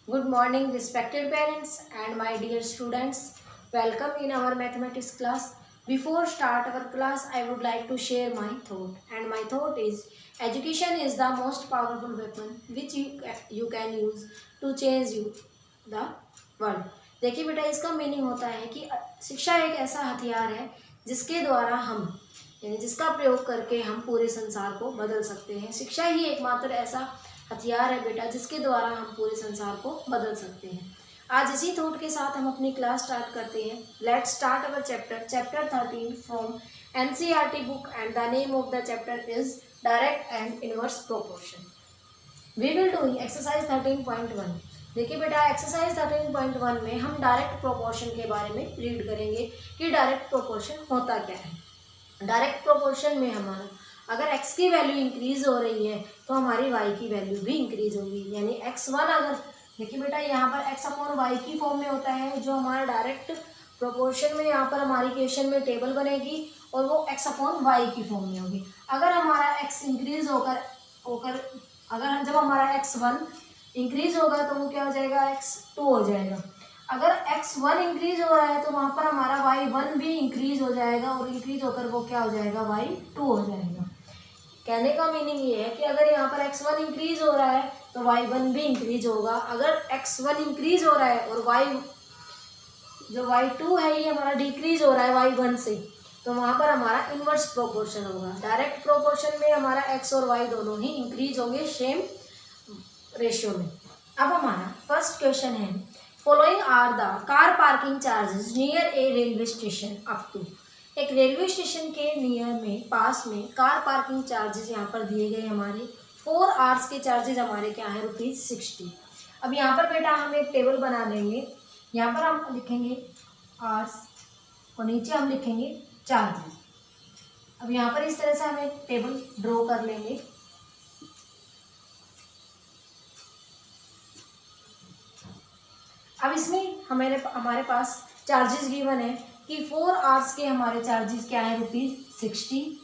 Good morning, respected parents and my dear students. Welcome in our mathematics class. Before start our class, I would like to share my thought. And my thought is, education is the most powerful weapon which you can use to change the world. देखिए बेटा, इसका meaning होता है कि शिक्षा एक ऐसा हथियार है जिसके द्वारा हम यानी जिसका प्रयोग करके हम पूरे संसार को बदल सकते हैं। शिक्षा ही एकमात्र ऐसा हथियार है बेटा जिसके द्वारा हम पूरे संसार को बदल सकते हैं। आज इसी थॉट के साथ हम अपनी क्लास स्टार्ट करते हैं। Let's start our chapter 13 from NCERT book and the name of the chapter is direct and inverse proportion. We will doing exercise 13.1। देखिए बेटा, एक्सरसाइज 13.1 में हम डायरेक्ट प्रोपोर्शन के बारे में रीड करेंगे कि डायरेक्ट प्रोपोर्शन होता क्या है। डायरेक्ट प्रोपोर्शन में हमारा अगर x की वैल्यू इंक्रीज हो रही है तो हमारी y की वैल्यू भी इंक्रीज होगी। यानी x1 अगर देखिए बेटा, यहाँ पर x अपॉन वाई की फॉर्म में होता है, जो हमारा डायरेक्ट प्रोपोर्शन में यहाँ पर हमारी इक्वेशन में टेबल बनेगी और वो x अपॉन वाई की फॉर्म में होगी। अगर हमारा x इंक्रीज होकर होकर अगर जब हमारा x1 इंक्रीज होगा तो वो क्या हो जाएगा, x2 हो जाएगा। अगर x1 इंक्रीज हो रहा है तो वहाँ पर हमारा y1 भी इंक्रीज हो जाएगा और इंक्रीज होकर वो क्या हो जाएगा, y2 हो जाएगा। कहने का मीनिंग ये है कि अगर यहाँ पर x1 इंक्रीज हो रहा है तो y1 भी इंक्रीज होगा। अगर x1 इंक्रीज हो रहा है और जो y2 है ये हमारा डिक्रीज हो रहा है y1 से, तो वहाँ पर हमारा इनवर्स प्रोपोर्शन होगा। डायरेक्ट प्रोपोर्शन में हमारा x और y दोनों ही इंक्रीज होंगे सेम रेशियो में। अब हमारा फर्स्ट क्वेश्चन है, following are the car parking charges near a railway station up to. एक रेलवे स्टेशन के नियर में पास में कार पार्किंग चार्जेस यहाँ पर दिए गए हमारे 4 आवर्स के चार्जेस हमारे क्या है, ₹60। अब यहाँ पर बेटा हम एक टेबल बना लेंगे। यहाँ पर हम लिखेंगे आवर्स और नीचे हम लिखेंगे चार्जेस। अब यहाँ पर इस तरह से हम एक टेबल ड्रॉ कर लेंगे। अब इसमें हमारे पास चार्जेस गिवन है कि 4 आवर्स के हमारे चार्जेस क्या है, ₹60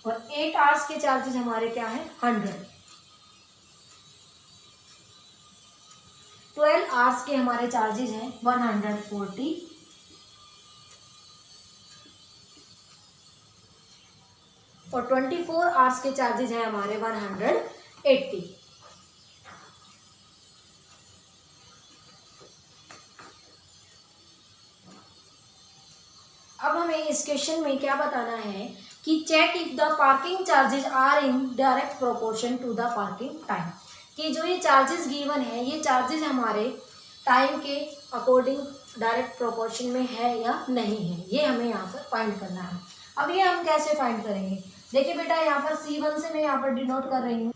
और 8 आवर्स के चार्जेस हमारे क्या है, 100। 12 आवर्स के हमारे चार्जेस हैं 140 और 24 आवर्स के चार्जेस हैं हमारे 180। अब हमें इस क्वेश्चन में क्या बताना है कि check if the parking charges are in direct proportion to the parking time. कि जो ये चार्जेस गिवन है ये चार्जेस हमारे टाइम के अकॉर्डिंग डायरेक्ट प्रोपोर्शन में है या नहीं है, ये हमें यहाँ पर फाइंड करना है। अब ये हम कैसे फाइंड करेंगे, देखिए बेटा, यहाँ पर C1 से मैं यहाँ पर डिनोट कर रही हूँ।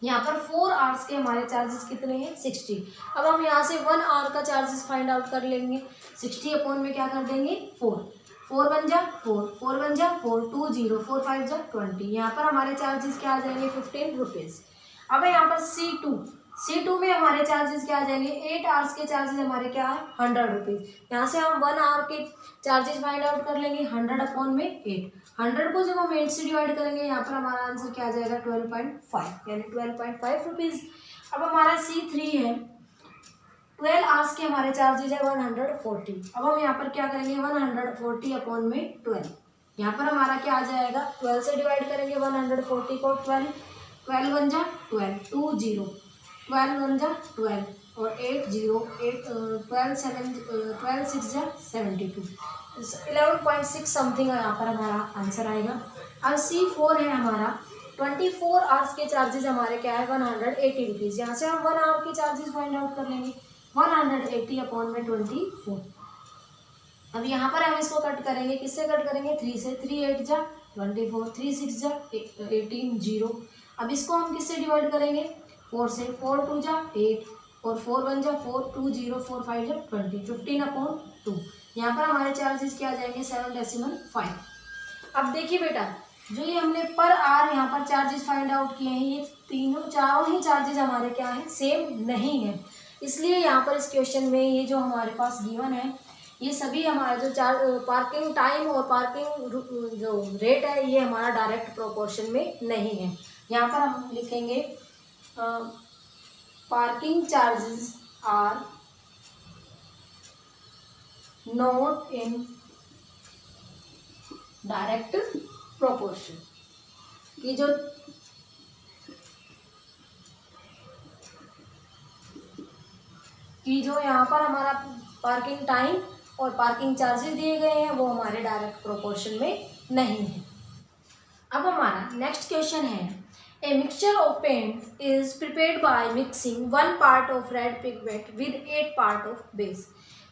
यहाँ पर 4 आवर्स के हमारे चार्जेस कितने हैं, 60। अब हम यहाँ से 1 आवर का चार्जेस फाइंड आउट कर लेंगे। 60 अपॉन में क्या कर देंगे, 4 1 जा 4 4 1 जा 4 2 0 4 5 जा 20। यहाँ पर हमारे चार्जेस क्या आ जाएंगे, ₹15। अब यहाँ पर C2 में हमारे चार्जेस क्या आ जाएंगे, 8 आवर्स के चार्जेस हमारे क्या है, ₹100। यहाँ से हम 1 आवर के चार्जेस फाइंड आउट कर लेंगे। 100 अपॉन में 8, 100 को जब हम 8 से डिवाइड करेंगे यहाँ पर हमारा आंसर क्या आ जाएगा, 12.5 यानी ₹12.5। अब हमारा C3 है, 12 आवर्स के हमारे चार्जेज है 140। अब हम यहाँ पर क्या करेंगे, 140 अपॉन में 12, यहाँ पर हमारा क्या आ जाएगा, 12 से डिवाइड करेंगे 140 को 12 1 जा 12 2 0 12 1 जा 12 और 8 0 8 12 6 जा 72 11.6 समथिंग यहाँ पर हमारा आंसर आएगा। अब C4 है हमारा, 24 आवर्स के चार्जेस हमारे क्या है, ₹180। यहाँ से हम 1 आवर के चार्जेस फाइंड आउट कर लेंगे। 180 अपॉन में 24। अब यहाँ पर हम इसको कट करेंगे, किससे कट करेंगे, 3 से। 3 8 जा 24 3 6 जा 18 0। अब इसको हम किससे डिवाइड करेंगे, 4 से। 4 2 जा 8 और 4 1 जा 4 2 0 4 5 जा 20 15 अपॉन 2। यहाँ पर हमारे चार्जेस क्या आ जाएंगे, 7.5। अब देखिए बेटा, जो ये हमने पर आवर यहाँ पर चार्जेस फाइंड आउट किए हैं, ये चारों ही चार्जेस हमारे क्या है, सेम नहीं है। इसलिए यहाँ पर इस क्वेश्चन में ये जो हमारे पास गिवन है ये सभी हमारा जो पार्किंग टाइम और पार्किंग जो रेट है ये हमारा डायरेक्ट प्रोपोर्शन में नहीं है। यहाँ पर हम लिखेंगे parking charges are not in direct proportion, कि जो यहाँ पर हमारा पार्किंग टाइम और पार्किंग चार्जेस दिए गए हैं वो हमारे डायरेक्ट प्रोपोर्शन में नहीं है। अब हमारा नेक्स्ट क्वेश्चन है, a mixture of paint is prepared by mixing 1 part of red pigment with 8 part of base.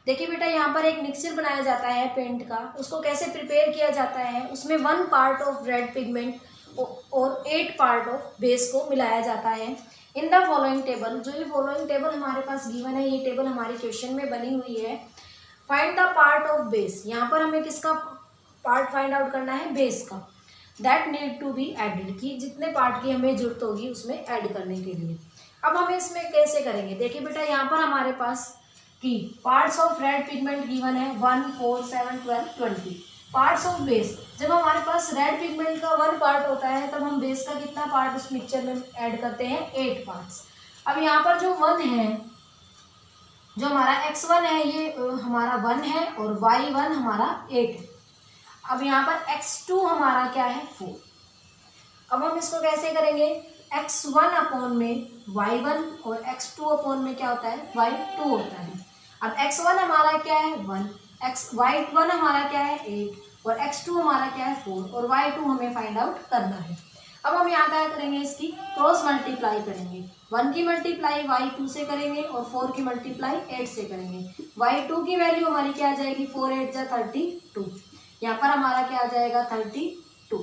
देखिए बेटा, यहाँ पर एक मिक्सचर बनाया जाता है पेंट का, उसको कैसे प्रिपेयर किया जाता है, उसमें 1 पार्ट ऑफ रेड पिगमेंट और 8 पार्ट ऑफ बेस को मिलाया जाता है। इन द फॉलोइंग टेबल, जो ये फॉलोइंग टेबल हमारे पास गिवन है, ये टेबल हमारे क्वेश्चन में बनी हुई है। Find the part of base, यहाँ पर हमें किसका पार्ट फाइंड आउट करना है, बेस का। That need to be added, कि जितने पार्ट की हमें जरूरत होगी उसमें ऐड करने के लिए। अब हम इसमें कैसे करेंगे, देखिए बेटा, यहाँ पर हमारे पास कि parts of red pigment given है 1, 4, 7, 12, 20। पार्ट्स ऑफ बेस, जब हमारे पास रेड पिगमेंट का 1 पार्ट होता है तब हम बेस का कितना पार्ट उस मिक्सचर में ऐड करते हैं, 8 पार्ट्स। अब यहाँ पर जो 1 है, जो हमारा x1 है ये हमारा 1 है और y1 हमारा 8 है। अब यहाँ पर x2 हमारा क्या है, 4। अब हम इसको कैसे करेंगे, x1 अपॉन में y1 और x2 अपॉन में क्या होता है, y2 होता है। अब x1 हमारा क्या है, 1, y1 हमारा क्या है, 8 और x2 हमारा क्या है, 4 और y2 हमें फाइंड आउट करना है। अब हम यहाँ क्या करेंगे, इसकी क्रॉस मल्टीप्लाई करेंगे। 1 की मल्टीप्लाई y2 से करेंगे और 4 की मल्टीप्लाई 8 से करेंगे। y2 की वैल्यू हमारी क्या आ जाएगी, 4 8 जा 32, यहाँ पर हमारा क्या आ जाएगा, 32।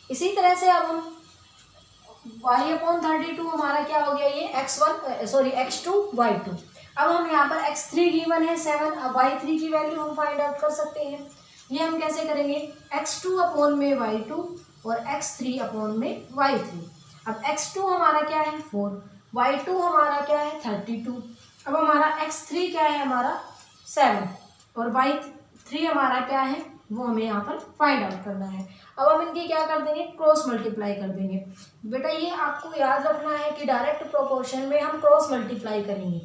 इसी तरह से अब हम y अपॉन 32 हमारा क्या हो गया, ये x2 y2। अब हम यहाँ पर x3 गिवन है 7, अब y3 की वैल्यू हम फाइंड आउट कर सकते हैं। ये हम कैसे करेंगे, x2 अपॉन में y2 और x3 अपॉन में y3। अब x2 हमारा क्या है, 4, y2 हमारा क्या है, 32। अब हमारा x3 क्या है, हमारा 7 और y3 हमारा क्या है, वो हमें यहाँ पर फाइंड आउट करना है। अब हम इनकी क्या कर देंगे, क्रॉस मल्टीप्लाई कर देंगे। बेटा ये आपको याद रखना है कि डायरेक्ट प्रोपोर्शन में हम क्रॉस मल्टीप्लाई करेंगे।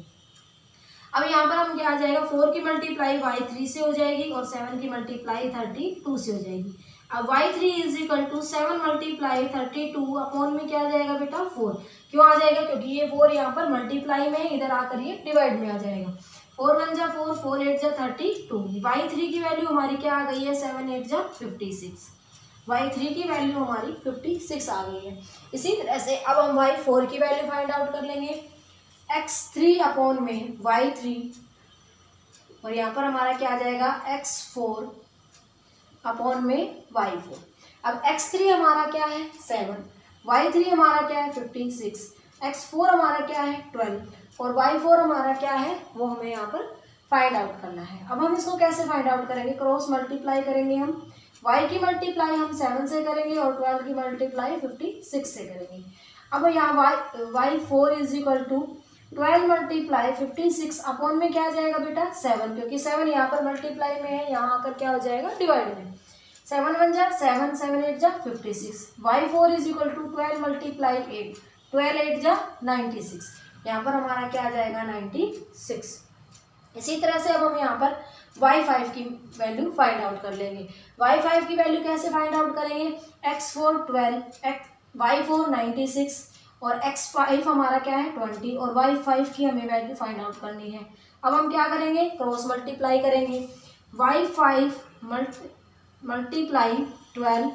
अब यहाँ पर हम क्या आ जाएगा, 4 की मल्टीप्लाई y3 से हो जाएगी और 7 की मल्टीप्लाई 32 से हो जाएगी। अब y3 is equal to 7 multiply 32 upon में क्या आ जाएगा बेटा, 4। क्यों आ जाएगा, क्योंकि ये 4 यहाँ पर मल्टीप्लाई में है, इधर आकर ये डिवाइड में आ जाएगा। 4 1 जा 4, 4 8 जा 32। y3 की वैल्यू हमारी क्या आ गई है, 7 8 जा 56। y3 की वैल्यू हमारी 56 आ गई है। इसी तरह से अब हम y4 की वैल्यू फाइंड आउट कर लेंगे। x3 अपॉन में y3 और यहाँ पर हमारा क्या आ जाएगा, x4 अपॉन में y4। अब x3 हमारा क्या है, 7, y3 हमारा क्या है, 56, x4 हमारा क्या है, 12 और y4 हमारा क्या है, वो हमें यहाँ पर फाइंड आउट करना है। अब हम इसको कैसे फाइंड आउट करेंगे, क्रॉस मल्टीप्लाई करेंगे। हम y की मल्टीप्लाई हम 7 से करेंगे और 12 की मल्टीप्लाई 56 से करेंगे। अब यहाँ y4 is equal to 12 multiply 56 upon में क्या आ जाएगा बेटा, 7, क्योंकि 7 यहाँ पर मल्टीप्लाई में है, यहाँ आकर क्या हो जाएगा, डिवाइड में। 7 1 जा 7, 7 8 जा 56। y4 is equal to 12 multiply 8, 12 8 जा 96, यहाँ पर हमारा क्या आ जाएगा, 96। इसी तरह से अब हम यहाँ पर y5 की वैल्यू फाइंड आउट कर लेंगे। y5 की वैल्यू कैसे फाइंड आउट करेंगे, x4 12, y4 96 और x5 हमारा क्या है, 20 और y5 की हमें वैल्यू फाइंड आउट करनी है। अब हम क्या करेंगे, क्रॉस मल्टीप्लाई करेंगे। y5 multiply 12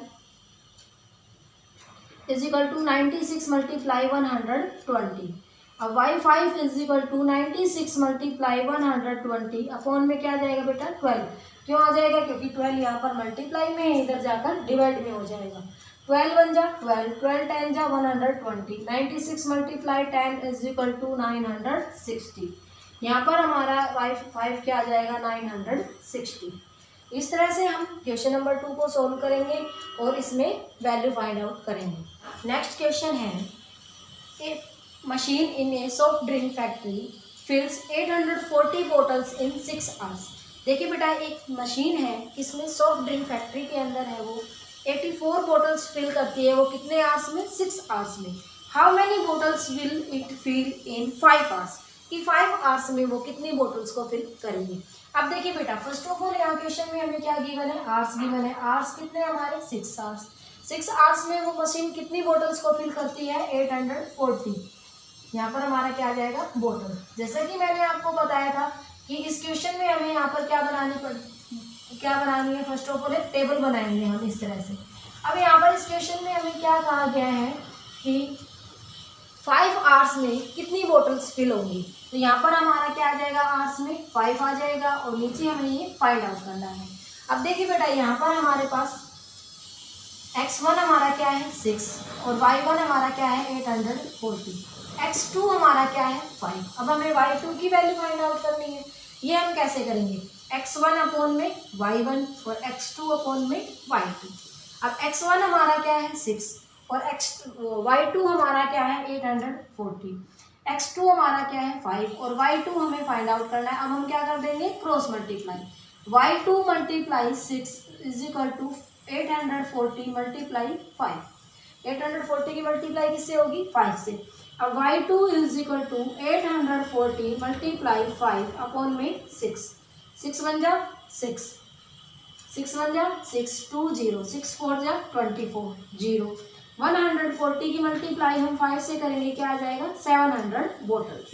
is equal to 96 multiply 120। अब y5 is equal to 96 multiply 120 upon में क्या आ जाएगा बेटा, 12। क्यों आ जाएगा, क्योंकि 12 यहाँ पर मल्टीप्लाई में है, इधर जाकर डिवाइड में हो जाएगा। 12 1 जा 12, 12 10 जा 120, 96 मल्टीप्लाई 10 इज इक्वल टू 960। यहाँ पर हमारा y5 क्या आ जाएगा, 960। इस तरह से हम क्वेश्चन नंबर 2 को सोल्व करेंगे और इसमें वैल्यू फाइंड आउट करेंगे। नेक्स्ट क्वेश्चन है, a machine in a soft drink factory fills 840 bottles in 6 hours. देखिए बेटा, एक मशीन है, इसमें सॉफ्ट ड्रिंक फैक्ट्री के अंदर है, वो 84 बोटल्स फिल करती है। वो कितने आवर्स में, 6 आवर्स में। How many bottles will it fill in 5 hours. कि 5 आवर्स में वो कितनी बोटल्स को फिल करेंगे। अब देखिए बेटा, फर्स्ट ऑफ ऑल यहाँ क्वेश्चन में हमें क्या गिवन है, आवर्स गिवन है। आवर्स कितने हमारे 6 आवर्स। 6 आवर्स में वो मशीन कितनी बोटल्स को फिल करती है, 840। यहाँ पर हमारा क्या आ जाएगा, बोतल। जैसा कि मैंने आपको बताया था कि इस क्वेश्चन में हमें यहाँ पर क्या बनानी है, फर्स्ट ऑफ ऑल एक टेबल बनाएंगे हम इस तरह से। अब यहाँ पर इस क्वेश्चन में हमें क्या कहा गया है कि 5 आवर्स में कितनी बोटल्स फिल होंगी। तो यहाँ पर हमारा क्या आ जाएगा, आवर्स में 5 आ जाएगा और नीचे हमें ये फाइंड आउट करना है। अब देखिए बेटा, यहाँ पर हमारे पास x1 हमारा क्या है 6 और y1 हमारा क्या है 840, x2 हमारा क्या है 5। अब हमें y2 की वैल्यू फाइंड आउट करनी है। ये हम कैसे करेंगे, x1 अपॉन में y1 और x2 अपॉन में y2। अब x1 हमारा क्या है 6 और y2 हमारा क्या है 840, x2 हमारा क्या है 5 और y2 हमें फाइंड आउट करना है। अब हम क्या कर देंगे, cross multiply, y2 multiply 6 is equal to 840 multiply 5। 840 की मल्टीप्लाई किससे होगी, 5 से। अब y2 is equal to 840 multiply 5 upon में 6। 6 बन जा 6, 6 बन जा 6, 2 0, 6 4 जा 24 0। 140 की मल्टीप्लाई हम 5 से करेंगे, क्या आ जाएगा 700 बोटल्स।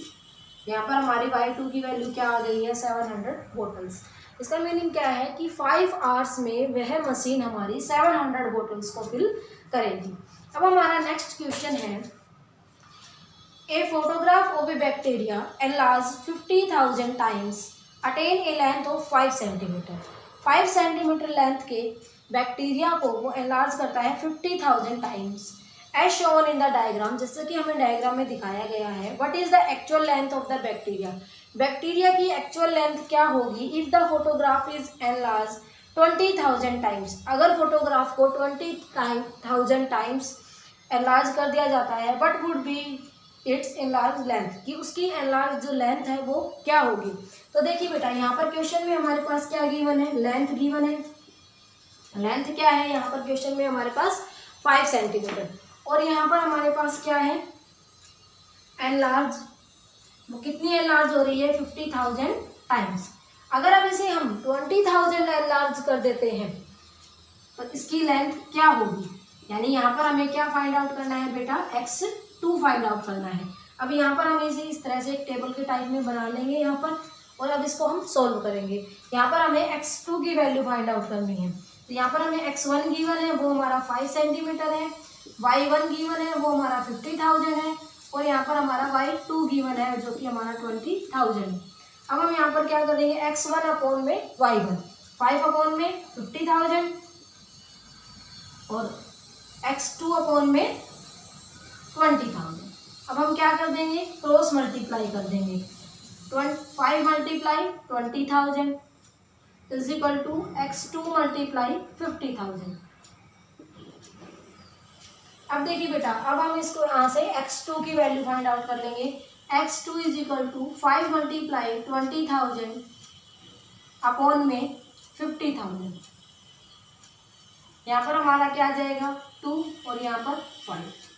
यहाँ पर हमारी y2 की वैल्यू क्या आ गई है, 700 बोटल्स। इसका मीनिंग क्या है कि 5 आवर्स में वह मशीन हमारी 700 बोटल्स को फिल करेगी। अब हमारा नेक्स्ट क्वेश्चन है, a photograph of a bacteria enlarged 50,000 times attain a length of 5 centimetre. 5 centimetre length के बैक्टीरिया को वो एनलार्ज करता है 50,000 times as shown in the diagram. जैसे कि हमें डायग्राम में दिखाया गया है, what is the actual length of the bacteria. Bacteria की एक्चुअल लेंथ क्या होगी if the photograph is enlarge 20,000 times. अगर फोटोग्राफ को 20,000 टाइम्स एनलार्ज कर दिया जाता है, what would be it's enlarge length, कि उसकी एनलार्ज जो लेंथ है वो क्या होगी। तो देखिए बेटा, यहाँ पर क्वेश्चन में हमारे पास क्या गिवन है, लेंथ गिवन है। लेंथ क्या है यहाँ पर क्वेश्चन में हमारे पास 5 सेंटीमीटर और यहाँ पर हमारे पास क्या है एनलार्ज, वो कितनी एनलार्ज हो रही है 50,000 टाइम्स। अगर अब इसे हम 20,000 एनलार्ज कर देते हैं तो इसकी लेंथ क्या होगी, यानी यहाँ पर हमें क्या फाइंड आउट करना है बेटा, x2 फाइंड आउट करना है। अब यहाँ पर हम इसे इस तरह से एक टेबल के टाइप में बना लेंगे यहाँ पर, और अब इसको हम सोल्व करेंगे। यहाँ पर हमें x2 की वैल्यू फाइंड आउट करनी है। तो यहाँ पर हमें x1 गिवन है, वो हमारा 5 सेंटीमीटर है, y1 गिवन है, वो हमारा 50,000 है, और यहाँ पर हमारा y2 गिवन है जो कि हमारा 20,000 है। अब हम यहाँ पर क्या करेंगे, x1 अपॉन में y1, 5 अपॉन में 50,000 और x2 अपॉन में 20,000। अब हम क्या कर देंगे, क्रॉस मल्टीप्लाई कर देंगे। 5 multiply 20,000 is equal to x2 multiply 50,000। अब देखिए बेटा, अब हम इसको यहाँ से x2 की वैल्यू फाइंड आउट कर लेंगे। x2 is equal to 5 multiply 20,000 upon में 50,000। यहाँ पर हमारा क्या आ जाएगा 2 और यहाँ पर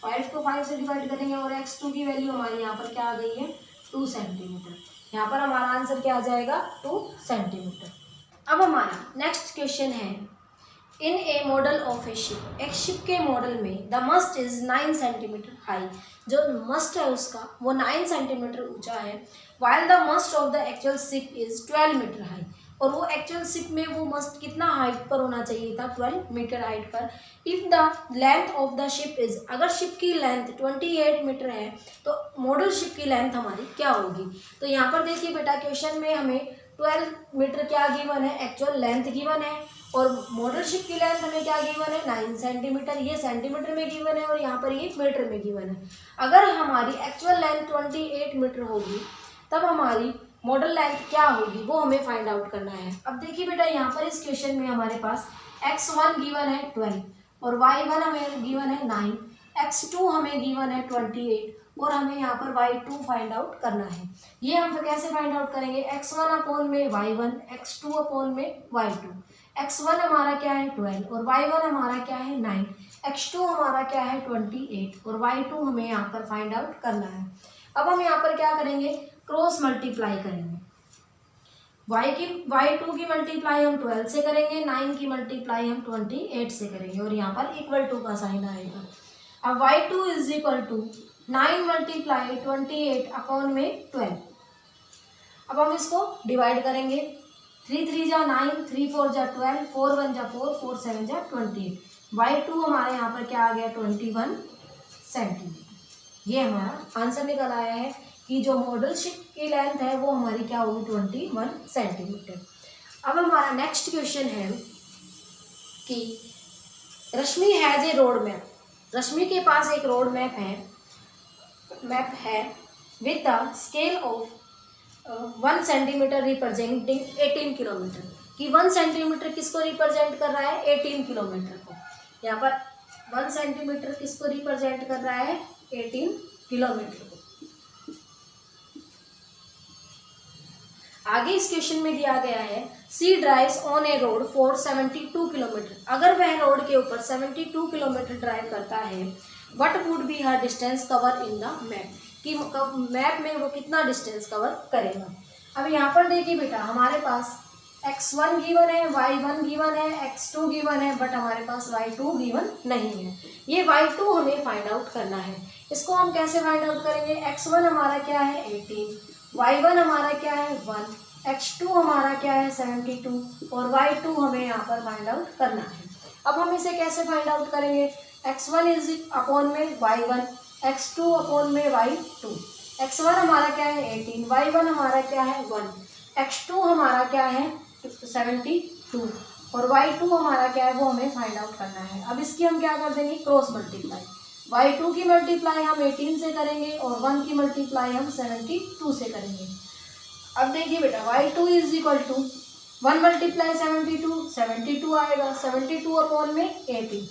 5 को 5 से डिवाइड करेंगे और x2 की वैल्यू हमारी यहाँ पर क्या आ गई है 2 सेंटीमीटर। यहाँ पर हमारा आंसर क्या आ जाएगा 2 सेंटीमीटर। अब हमारा नेक्स्ट क्वेश्चन है, in a model of a ship, एक शिप के मॉडल में the mast is 9 centimetre high, जो मस्ट है उसका वो 9 सेंटीमीटर ऊंचा है, while the mast of the actual ship is 12 metre high, और वो एक्चुअल शिप में वो मस्ट कितना हाइट पर होना चाहिए था 12 मीटर हाइट पर। If the length of the ship is, अगर शिप की लेंथ 28 मीटर है तो मॉडल शिप की लेंथ हमारी क्या होगी। तो यहाँ पर देखिए बेटा, क्वेश्चन में हमें 12 मीटर क्या गिवन है, एक्चुअल लेंथ गिवन है, और मॉडल शिप की लेंथ हमें क्या गिवन है 9 सेंटीमीटर, ये सेंटीमीटर में गिवन है और यहाँ पर ये मीटर में गिवन है। अगर हमारी एक्चुअल लेंथ 28 मीटर होगी तब हमारी मॉडल लेंथ क्या होगी वो हमें फाइंड आउट करना है। अब देखिए बेटा, यहाँ पर इस क्वेश्चन में हमारे पास x1 गिवन है 12 और y1 हमें गिवन है 9, x2 हमें गिवन है 28 और हमें यहाँ पर y2 फाइंड आउट करना है। ये हम कैसे फाइंड आउट करेंगे, x1 अपॉन में y1, x2 अपॉन में y2। x1 हमारा क्या है 12 और y1 हमारा क्या है 9, x2 हमारा क्या है 28 और y2 हमें यहाँ पर फाइंड आउट करना है। अब हम यहाँ पर क्या करेंगे, क्रॉस मल्टीप्लाई करेंगे। y2 की मल्टीप्लाई हम 12 से करेंगे, 9 की मल्टीप्लाई हम 28 से करेंगे और यहाँ पर इक्वल टू का साइन आएगा। अब y2 is equal to 9 multiply 28 upon में 12। अब हम इसको डिवाइड करेंगे। 3 3 जा 9, 3 4 जा 12, 4 1 जा 4, 4 7 जा 28। y2 हमारे यहाँ पर क्या आ गया 21 सेंटीमीटर। ये हमारा आंसर निकल आया है कि जो मॉडल शिप की लेंथ है वो हमारी क्या होगी 21 सेंटीमीटर। अब हमारा नेक्स्ट क्वेश्चन है कि रश्मि हैज ए रोड मैप। रश्मि के पास एक रोड मैप है with the scale of 1 centimetre representing 18 kilometre. कि 1 सेंटीमीटर किसको रिप्रेजेंट कर रहा है 18 किलोमीटर को। यहाँ पर 1 सेंटीमीटर किसको रिप्रेजेंट कर रहा है 18 किलोमीटर को। आगे इस क्वेश्चन में दिया गया है C drives on a road for 72 kilometre. अगर वह रोड के ऊपर 72 किलोमीटर ड्राइव करता है what would be her distance cover in the map. कि मैप में वो कितना डिस्टेंस कवर करेगा। अब यहाँ पर देखिए बेटा हमारे पास x1 गिवन है, y1 गिवन है, x2 गिवन है, बट हमारे पास y2 गिवन नहीं है। ये y2 हमें फाइंड आउट करना है। इसको हम कैसे फाइंड आउट करेंगे। x1 हमारा क्या है 18, y1 हमारा क्या है 1, x2 हमारा क्या है 72 और y2 हमें यहाँ पर फाइंड आउट करना है। अब हम इसे कैसे फाइंड आउट करेंगे। x1 इज अपॉन में y1, x2 अपॉन में y2। x1 हमारा क्या है 18, y1 हमारा क्या है 1, x2 हमारा क्या है 72 और y2 हमारा क्या है वो हमें फाइंड आउट करना है। अब इसकी हम क्या कर देंगे क्रॉस मल्टीप्लाई। y2 की मल्टीप्लाई हम 18 से करेंगे और 1 की मल्टीप्लाई हम 72 से करेंगे। अब देखिए बेटा y2 is equal to 1 multiply 72 आएगा, 72 अपॉन में 18।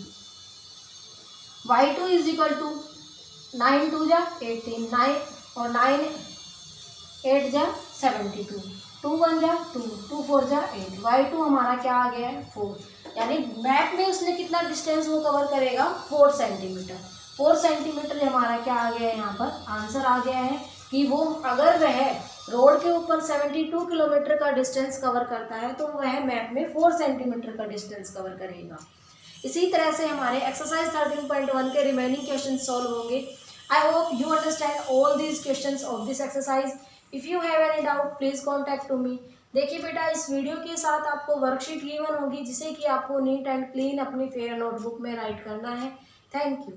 y2 इज इक्वल टू 9 2 जा 18, 9 और 9 8 जा 72, 2 1 जा 2, 2 4 जा 8। y2 हमारा क्या आ गया है 4। यानी मैप में उसने कितना डिस्टेंस वो कवर करेगा 4 सेंटीमीटर। 4 सेंटीमीटर हमारा क्या आ गया है यहाँ पर आंसर आ गया है कि वो अगर वह रोड के ऊपर 72 किलोमीटर का डिस्टेंस कवर करता है तो वह मैप में 4 सेंटीमीटर का डिस्टेंस कवर करेगा। इसी तरह से हमारे एक्सरसाइज 13.1 के रिमेनिंग क्वेश्चन सॉल्व होंगे। I hope you understand all these questions of this exercise. If you have any doubt please contact to me. देखिए बेटा इस वीडियो के साथ आपको वर्कशीट गिवन होगी जिसे कि आपको नीट एंड क्लीन अपनी फेयर नोटबुक में राइट करना है। Thank you.